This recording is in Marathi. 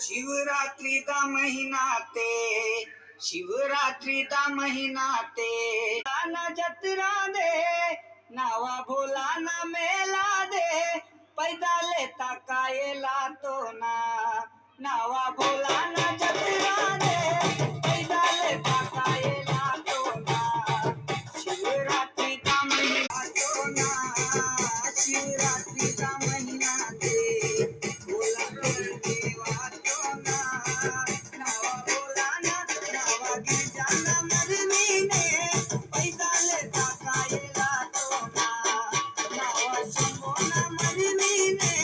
शिवरात्रीचा महिना ते शिवरात्रीचा महिना ते ना जत्रा दे नावा भोला ना मेला दे पैदा लेता कायला तो ना नावा भोला ना जत्रा दे पैदा लेता कायला तो ना शिवरात्रीचा महिना तो ना शिवरात्रीचा महिना ते भोला देवा तो ना नावा भोला ना नावा गिरजाना मरमीने पैदा लेता कायला तो ना नावा शंभोना मरमीने